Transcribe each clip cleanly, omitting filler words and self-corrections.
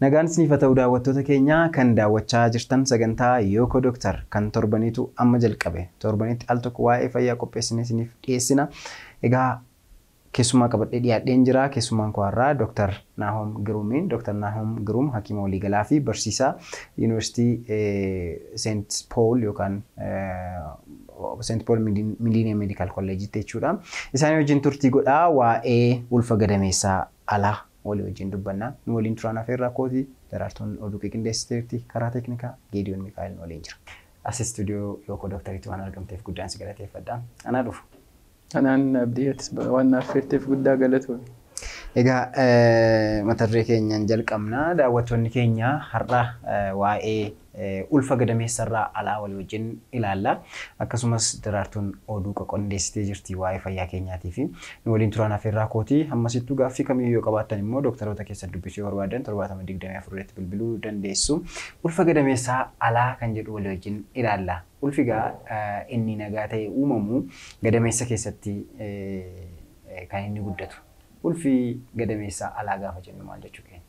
Nagaan isiniif ta'u daawwattoota keenya kan daawwachaa jirtan sagantaa Yooko Doktor kan torbaniitu amma jalqabe. Torbaniitti al tokko waa'ee fayyaa qopheessinee isiniif dhiyeessina. Egaa keessumaa qabadhee dhiyaadheen jira. Keessumaan koo har'aa Dr. Naahom Giruumiin. Dr. Naahom Giruum hakiima waliigalaa fi barsiisaa Yuunivarsiitii Seent Pool yookaan Seent Pool Millennium Medical College jechuudha. Isaan wajjin turtii godhaa waa'ee ulfa gadameessaa alaa walii wajjin dubbanna. Nu waliin turaan afeerraa kooti daraartuun oduu qindeessiteetti karaa teeknikaa Geediyoon Mikaa'el waliin jira. As istuudiyoo Yooko Doktoriitti waan argamteef guddaan si galateeffadha. Anaa dhufu. Anaan abdiitis waan affeerteef guddaa galatoomne. Egaa mata duree keenyaan jalqabna. Daawwattoonni keenya har'a waa'ee ulfa gadameessarraa alaa walii wajjin ilaalla. Akkasumas daraartuun oduu qindeessitee jirti waa'ee fayyaa keenyaatii fi nu waliin turaan afeerraa kooti. Ammasittuu gaaffii kamiyyuu yoo qabaattan immoo doktoroota keessatti dubbisuu barbaadan 724 irratti bilbiluu dandeessu. Ulfa gadameessaa alaa kan jedhu walii wajjin ilaalla. Ulfi inni nagaa ta'e uumamu gadameessa keessatti kan inni guddatu. Ulfi gadameessaa alaa gaafa jennu maal jechuu keenya?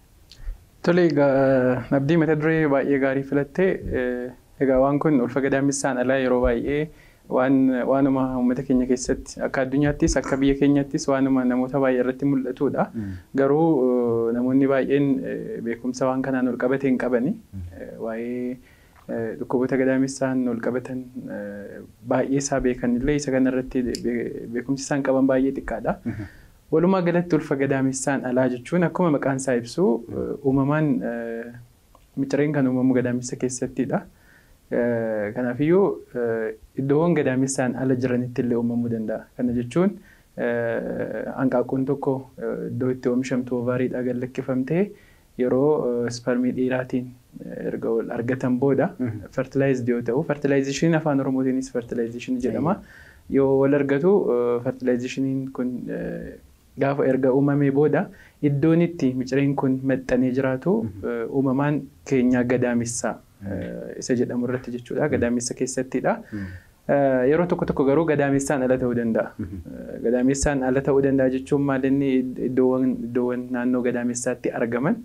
Tole egaa abdii mata duree baay'ee gaarii filattee egaa waan kun ulfa gadameessaan alaa yeroo baay'ee waanuma uummata keenya keessatti akka addunyaattis akka biyya keenyattis waanuma namoota baay'ee irratti mul'atudha. Garuu namoonni baay'een beekumsa waan kanaan ol qabate hin qabani. Waa'ee dhukkuboota gadameessaan ol qabatan baay'ee isaa beekanillee isa kanarratti beekumsi isaan qaban baay'ee xiqqaadha. Walumaa galatti ulfa gadameessaan alaa jechuun akkuma maqaan isaa ibsu uumamaan micireen kan uumamu gadameessa keessattidha. Kanaafiyyuu iddoowwan gadameessaan ala jiranitti illee uumamuu danda'a. Kana jechuun hanqaaquun tokko iddoo itti oomishamtu ovaariidhaa gad lakkifamtee yeroo spermii dhiiraatiin erga wal argatan booda fertilized yoo ta'u, fertilization afaan Oromootiinis fertilization jedhama. Yoo wal argatu fertilizationiin kun gaafa erga uumamee booda iddoon itti micireen kun maxxanee jiraatu uumamaan keenya gadameessaa isa jedhamu irratti jechuudha. Gadameessa keessattidha. Yeroo tokko tokko garuu gadameessaan ala ta'uu danda'a. Gadameessaan ala ta'uu danda'a jechuun maal inni iddoowwan naannoo gadameessaatti argaman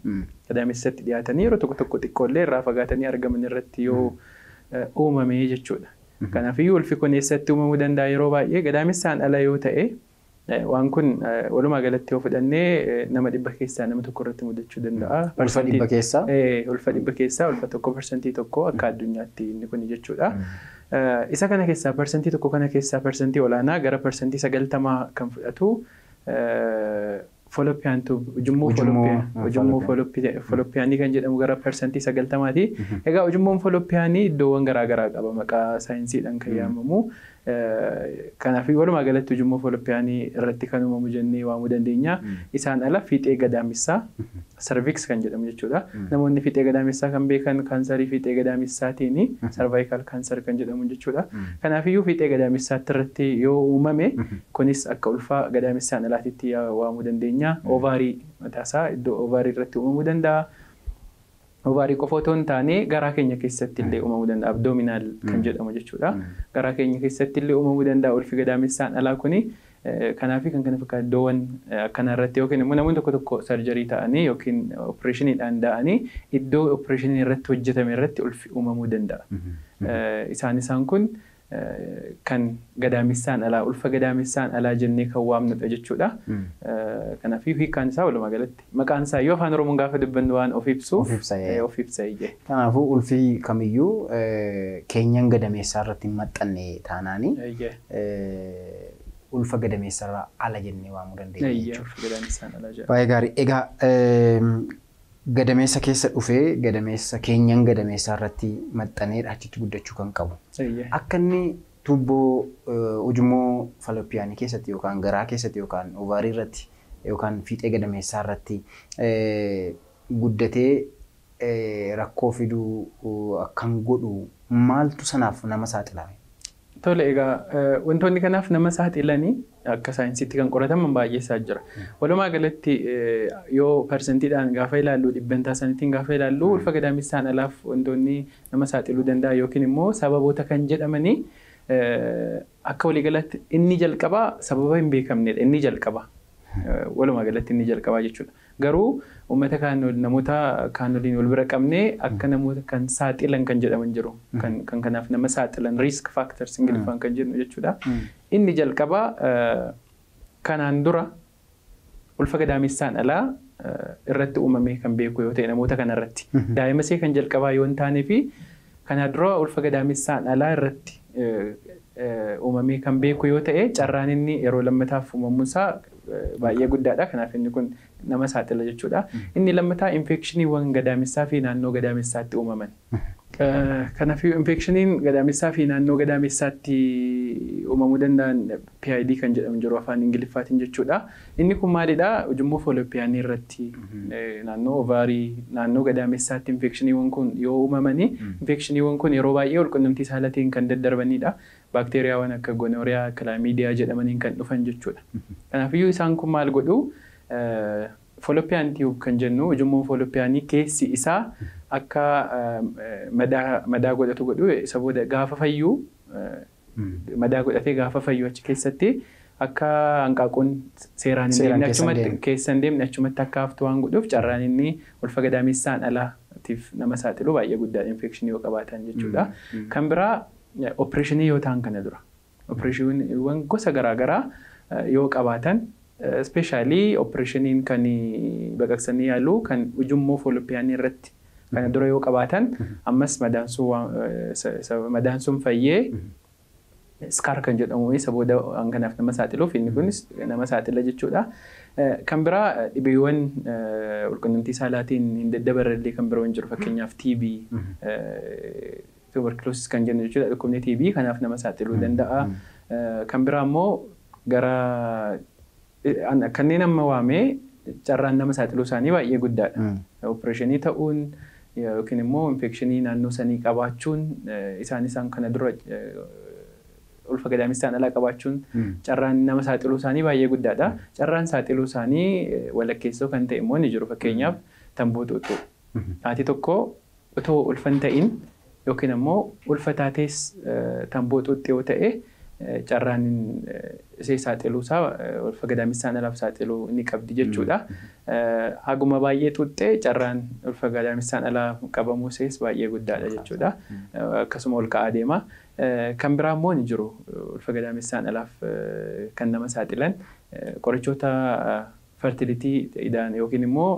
gadameessatti dhiyaatanii yeroo tokko tokko xiqqoollee irraa fagaatanii argaman irratti yoo uumame jechuudha. Kanaafiyyuu ulfi kun eessatti uumamuu danda'a yeroo baay'ee gadameessaan ala yoo ta'e waan kun walumaa galatti yoo fudhannee nama 100 keessaa nama tokko irratti mudachuu danda'a. Ulfa 100 keessaa? Ulfa 100 keessaa ulfa 1% akka addunyaatti inni kun jechuudha. Isa kana keessaa tokko kana keessaa parsantii olaanaa gara parsantii 90 kan fudhatu Folopiyaantu ujummoo folopiyaanii kan jedhamu gara parsantii 90ti. Egaa ujummoon folopiyaanii iddoowwan garaagaraa qaba maqaa saayinsiidhaan kan yaamamu. Kanaaf walumaa galatti ujummoo folopiyaanii irratti kan uumamu jennee waamuu dandeenya. Isaan ala fiixee gadameessaa cervix kan jedhamu jechuudha. Namoonni fiixee gadameessaa kan beekan kaansarii fiixee gadameessaatiin cervical cancer kan jedhamu jechuudha. Kanaafiyyuu fiixee gadameessaatti irratti yoo uumame kunis akka ulfa gadameessaan alaatitti waamuu dandeenya. Ovaarii mataasaa iddoo ovaarii irratti uumamuu danda'a. Ovaarii qofa otoo hin taane garaa keenya keessatti illee uumamuu danda'a. Abdominal kan jedhamu jechuudha. Garaa keenya keessatti illee uumamuu danda'a ulfi gadameessaan alaa kuni. Kanaafi kan kana fakkaatu iddoowwan akkana irratti yookiin immoo namoonni tokko tokko sarjarii ta'anii yookiin opereeshiniidhaan da'anii iddoo opereeshinii irratti hojjetame irratti ulfi uumamuu danda'a. Isaan kun kan gadameessaan alaa ulfa gadameessaan alaa jennee kan waamnudha jechuudha. Kanaaf hiikaan isaa walumaa galatti maqaan isaa yoo afaan Oromoon gaafa dubbannu waan of ibsu of ibsa iyye. Kanaafuu ulfi kamiyyuu keenyan gadameessaa irratti hin maxxanne taanaanii ulfa gadameessarraa ala jennee waamuu dandeenya jechuudha. Baay'ee gaarii. Egaa gadameessa keessa dhufee gadameessa keenyan gadameessaa irratti maxxanee achitti guddachuu kan qabu. Akka inni tuubboo ujummoo falopiyaanii keessatti yookaan garaa keessatti yookaan ovaarii irratti yookaan fiixee gadameessaa irratti guddatee rakkoo fiduu akkan godhu maaltu sanaaf nama saaxilame? Tole egaa wantoonni kanaaf nama saaxilanii akka saayinsiitti kan qorataman baay'eesaa jira. Walumaa galatti yoo persentiidhaan gaafa ilaallu dhibbantaa sanitiin gaafa ilaallu ulfa gadameessaan alaaf wantoonni nama saaxiluu danda'a yookiin immoo sababoota kan jedhamanii akka waliigalatti inni jalqaba sababa hin beekamnedha. Inni jalqaba walumaa galatti inni jalqabaa jechuudha. Garuu uummata namoota kaanoliin wal bira qabnee akka namoota kan saaxilan kan jedhaman jiru. Kan kanaaf nama saaxilan risk factors ingiliffaan kan jennu jechuudha. Inni jalqabaa kanaan dura ulfa gadaamessaan alaa irratti uumamee kan beeku yoo ta'e namoota kanarratti. Daa'imasee kan jalqabaa yoo hin taanee fi kanaan dura ulfa gadaamessaan alaa irratti uumamee kan beeku yoo ta'e carraan inni yeroo lammataaf uumamuunsaa baay'ee guddaadha. Kanaaf inni kun nama saaxila jechuudha. Inni lammataa infekshiniiwwan gadaamessaa fi naannoo gadaamessaatti uumaman. Kanaaf infekshiniin gadaamessaa fi naannoo gadaamessaatti uumamuu danda'an PID kan jedhamu jiru afaan Ingiliffaatiin jechuudha. Inni kun maalidha? Ujummoo fooloppiyaanii irratti naannoo ovaarii naannoo gadaamessaatti infekshiniiwwan kun yoo uumamanii infekshiniiwwan kun yeroo baay'ee walqunnamtii saalatiin kan daddarbanidha. Baakteeriyaawwan akka gonooriyaa, kilaamiidiyaa jedhamaniin kan dhufan jechuudha. Kanaafiyyuu isaan kun maal godhu? Fooloppiyaan tiyuub kan jennu ujummoon fooloppiyaanii keessi isaa akka madaa godhatu godhu isa booda gaafa fayyuu madaa godhatee gaafa fayyuu achi keessatti akka hanqaaquun seeraan hin deemne achumatti keessa hin deemne achumatti akka haftu waan godhuuf carraan inni ulfa gadaamessaan alaatiif nama saaxilu baay'ee guddaadha infekshinii yoo qabaatan jechuudha. Kan biraa opereeshinii yoo ta'an kana dura opereeshiniiwwan gosa garaagaraa yoo qabaatan especially opereeshiniin kan baqaqsanii yaalu kan ujummoo fooloppiyaanii irratti kana dura yoo qabaatan ammas madaan sun fayyee scar kan jedhamu isa booda hanganaaf nama saaxiluuf inni kunis nama saaxila jechuudha. Kan biraa dhibeewwan walqunnamtii saalaatiin hin daddabarrellee kan biroo hin jiru fakkeenyaaf TB tuberculosis kan jennu jechuudha. Dhukkubni TB kanaaf nama saaxiluu danda'a. Kan biraa immoo gara kanneen amma waamee carraan nama saaxiluu isaanii baay'ee guddaadha. Opereeshinii ta'uun yookiin immoo infekshinii naannoo sanii qabaachuun isaan kana dura ulfa gadaamessaan alaa qabaachuun carraan nama saaxiluu isaanii baay'ee guddaadha. Carraan saaxiluu isaanii walakkeessoo kan ta'e immoo ni jiru. Fakkeenyaaf tamboo xuuxuu. Haati tokko otoo ulfa hin ta'in yookiin immoo ulfa taatees tamboo xuuxxee yoo ta'e carraan isee saaxiluu isaa ulfa gadaamessaan alaaf saaxiluu ni qabdi jechuudha. Haguma baay'ee xuuxxee carraan ulfa gadaamessaan alaa qabamuu isees baay'ee guddaadha jechuudha. Akkasuma ol ka'aa deema. Kan biraa immoo ni jiru ulfa gadaamessaan alaaf kan nama saaxilan qorichoota fertilitiidhaan yookiin immoo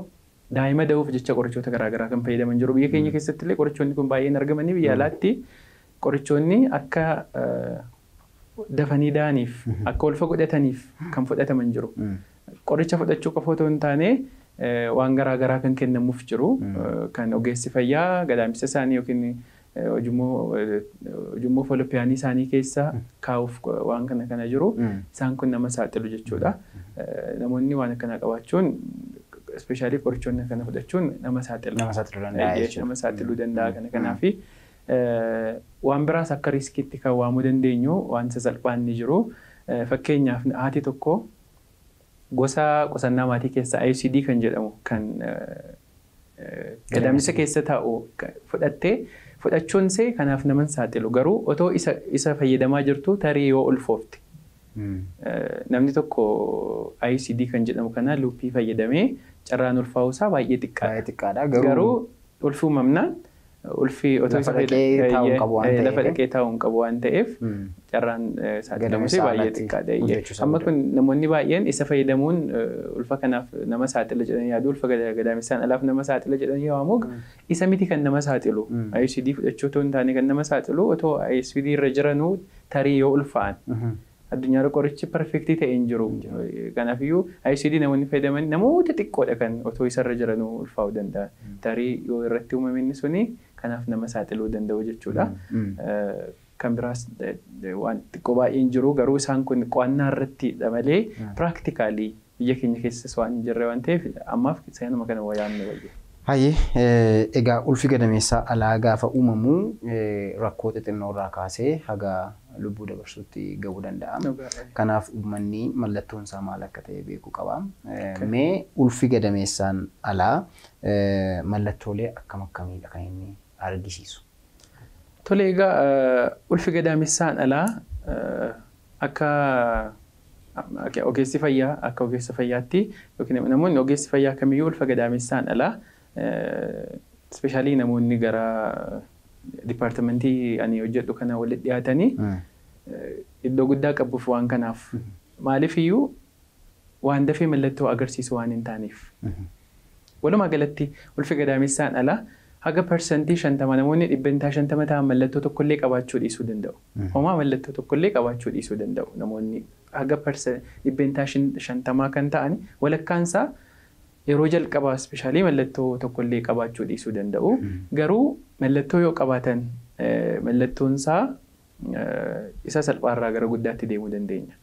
daa'ima da'uuf jecha qorichoota garaagaraa kan fayyadaman jiru. Biyya keenya keessatti illee qorichoonni kun baay'een argamanii biyya alaatti qorichoonni akka dafanii da'aniif akka ulfa godhataniif kan fudhataman jiru. Qoricha fudhachuu qofa otoo hin taane waan garaagaraa kan kennamuuf jiru. Kan ogeessi fayyaa gadaamessa isaanii yookiin ujummoo fooloppiyaanii isaanii keessa kaa'uuf waan kana jiru. Isaan kun nama saaxilu jechuudha. Namoonni waan akkanaa qabaachuun especially qorichoonni kana fudhachuun nama saaxiluu danda'a kana kanaafi. Waan biraas akka riskiitti kan waamuu dandeenyu waan sasalphaan ni jiru. Fakkeenyaaf haati tokko gosa qusannaa maatii keessaa ICD kan jedhamu kan gadaamessa keessa taa'u fudhachuun see kanaaf nama saaxilu garuu otoo isa fayyadamaa jirtu tarii yoo ulfoofte. Namni tokko ICD kan jedhamu kana luuppii fayyadamee carraan ulfaa'uu isaa baay'ee xiqqaadha. Garuu ulfi uumamnaan ulfi otoo isa lafa dhaqee taa'uu hin qabu waan ta'eef carraan saaxilamuu isaa baay'ee xiqqaadha. Amma kun namoonni baay'een isa fayyadamuun ulfa kanaaf nama saaxila jedhanii yaadu ulfa gadaamessaan alaaf nama saaxila jedhanii waamu isa miti kan nama saaxilu. ICD fudhachuu otoo hin taane kan nama saaxilu otoo ICD irra jiranuu tarii yoo ulfaa'an. Addunyaarra qorichi perfektii ta'e hin jiru. Kanaafiyyuu ICD namoonni fayyadaman namoota xiqqoodha kan otoo isarra jiranuu ulfaa'uu danda'a. Tarii yoo irratti uumame inni suni kanaaf nama saaxiluu danda'u jechuudha. Kan biraas waan xiqqoo baay'ee hin jiru garuu isaan kun qo'annaa irratti malee piraaktikaalii biyya keenya keessas waan hin jirre waan ta'eef ammaaf seenuma kana wayaanne wayya. Egaa ulfi gadameessaa alaa gaafa uumamu rakkoo xixinnoo irraa kaasee haga lubbuu dabarsuutti gahuu danda'a. Kanaaf uummanni mallattoon isaa maal akka ta'e beekuu qaba. Mee ulfi gadameessaan alaa mallattoolee akkam akkamiidha kan inni argisiisu? Tole egaa ulfi gadameessaan alaa akka ogeessi fayyaa akka ogeessa fayyaatti yookiin namoonni ogeessi fayyaa kamiyyuu ulfa gadaamessaan alaa especially namoonni gara dipaartimentii ani hojjedhu kana walitti dhiyaatanii iddoo guddaa qabuuf waan kanaaf maaliif iyyuu waan dafee mallattoo agarsiisu waan hin taaneef. Walumaa galatti ulfi gadaamessaan alaa haga persentii 50 namoonni 50 ta'an mallattoo tokkollee qabaachuu dhiisuu danda'u. Homaa mallattoo tokkollee qabaachuu dhiisuu danda'u namoonni haga 50 kan ta'an walakkaansaa yeroo jalqabaa especially mallattoo tokkollee qabaachuu dhiisuu danda'u. Garuu mallattoo yoo qabaatan mallattoonsaa isa salphaarraa gara guddaatti deemuu dandeenya.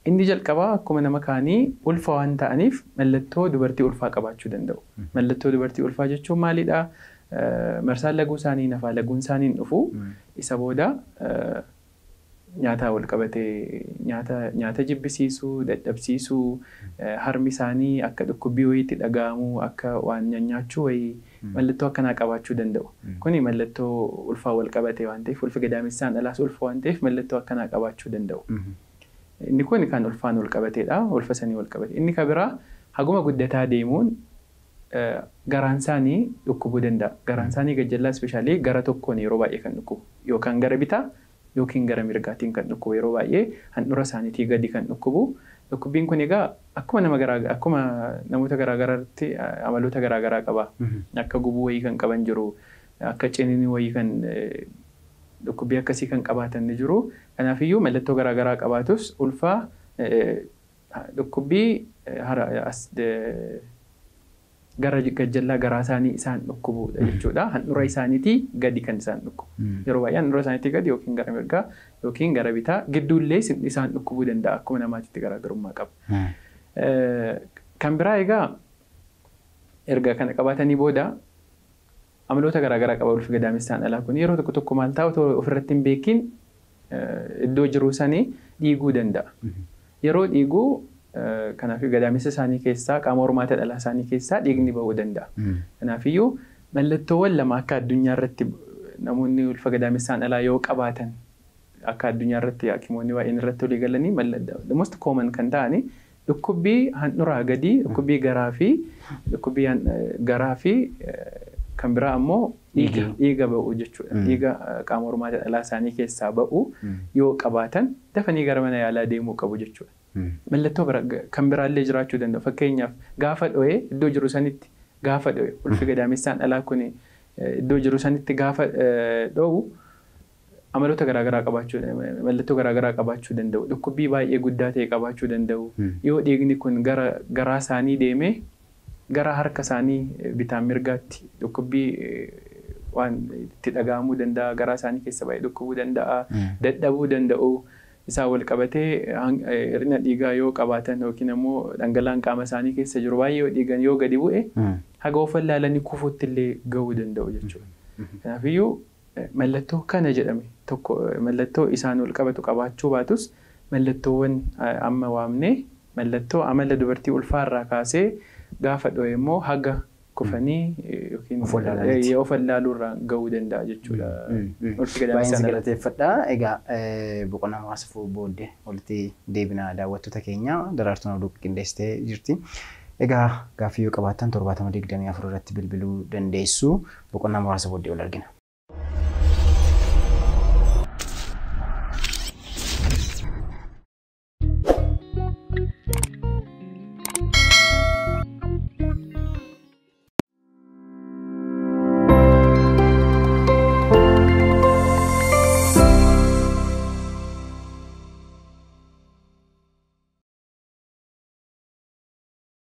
Inni jalqabaa akkuma nama kaanii ulfa waan ta'aniif mallattoo dubartii ulfaa qabaachuu danda'u. Mallattoo dubartii ulfaa jechuun maalidhaa? Marsaan laguu isaanii nafaa laguun isaanii dhufu isa booda nyaataa wal qabatee nyaata jibbisiisuu dadhabsiisuu harmi isaanii akka dhukkubbii wayiitti dhaga'amuu akka waan nyaachuu wayii mallattoo akkanaa qabaachuu danda'u. Kuni mallattoo ulfaa wal qabatee waan ta'eef ulfa gadaamessaan alaas ulfa waan ta'eef mallattoo akkanaa qabaachuu danda'u. Inni kun kan ulfaan wal qabateedha. Ulfa sanii wal qabate. Inni kan biraa haguma guddataa deemuun garaan isaanii dhukkubuu danda'a. Garaan isaanii gajjallaa especially gara tokkoon yeroo baay'ee kan dhukkubu yookaan gara bitaa yookiin gara mirgaatiin kan dhukkubu yeroo baay'ee handhuura isaaniitii gadi kan dhukkubu. Dhukkubbiin kun egaa akkuma namoota garaagaraatti amaloota garaagaraa qaba. Akka gubuu wayii kan qaban jiru, akka ciniinii wayii kan dhukkubbii akkasii kan qabaatan ni jiru. Kanaafiyyuu mallattoo garaagaraa qabaatus ulfaa dhukkubbii gara gajjallaa garaa isaanii isaan dhukkubuudha jechuudha. Handhuura isaaniitii gadi kan isaan dhukkubu. Yeroo baay'ee handhuura isaaniitii gadi yookiin gara mirgaa yookiin gara bitaa gidduullee isaan dhukkubuu danda'a akkuma namaatitti garaagarummaa qaba. Kan biraa egaa erga kana qabaatanii booda amaloota garaagaraa qaba ulfi gadaamessaan alaa kun yeroo tokko maal ta'a ofirratti hin beekin iddoo jiruu sanii dhiiguu danda'a. Yeroo dhiiguu kanaaf gadaamessa isaanii keessaa qaama hormaata dhalaa isaanii keessaa dhiigni ba'uu danda'a. Kanaafiyyuu mallattoowwan lama akka addunyaa irratti namoonni ulfa gadaamessaan alaa yoo qabaatan akka addunyaa irratti hakimoonni baay'een irratti walii galanii the most common kan ta'ani dhukkubbii handhuuraa gadi, dhukkubbii garaa fi kan biraa ammoo dhiiga ba'uu jechuudha. Dhiiga qaama hormaata dhalaa isaanii keessaa ba'uu yoo qabaatan dafanii gara mana yaalaa deemuu qabu jechuudha. Mallattoo kan biraallee jiraachuu danda'u. Fakkeenyaaf gaafa dho'ee iddoo jiru sanitti gaafa dho'e ulfi gadaamessaan alaa kun iddoo jiru sanitti gaafa dho'u amaloota garaagaraa qabaachuu mallattoo garaagaraa qabaachuu danda'u. Dhukkubbii baay'ee guddaa ta'e qabaachuu danda'u. Yoo dhiigni kun gara garaa isaanii deemee gara harka isaanii bitaan mirgaatti dhukkubbii waan itti dhaga'amuu danda'a. Garaa isaanii keessa baay'ee dhukkubuu danda'a. Dadhabuu danda'u. Isaa wal qabatee hir'ina dhiigaa yoo qabaatan yookiin immoo dhangala'aan qaama isaanii keessa jiru baay'ee yoo dhiigan yoo gadi bu'e haga of wallaalanii kufuutti illee gahuu danda'u jechuudha. Kanaafiyyuu mallattoo kana jedhame tokko mallattoo isaan wal qabatu qabaachuu baatus mallattoowwan amma waamnee mallattoo amala dubartii ulfaarraa kaasee gaafa dho'e immoo haga kufanii yookiin of wallaaluurraa gahuu danda'a jechuudha. Baay'een galateeffadha. Egaa boqonnaa muraasa booddee walitti deebina daawwattoota keenya daraartuun oduu qindeessitee jirti. Egaa gaaffii yoo qabaattan 7024 irratti bilbiluu dandeessu. Boqonnaa muraasa booddee wal argina.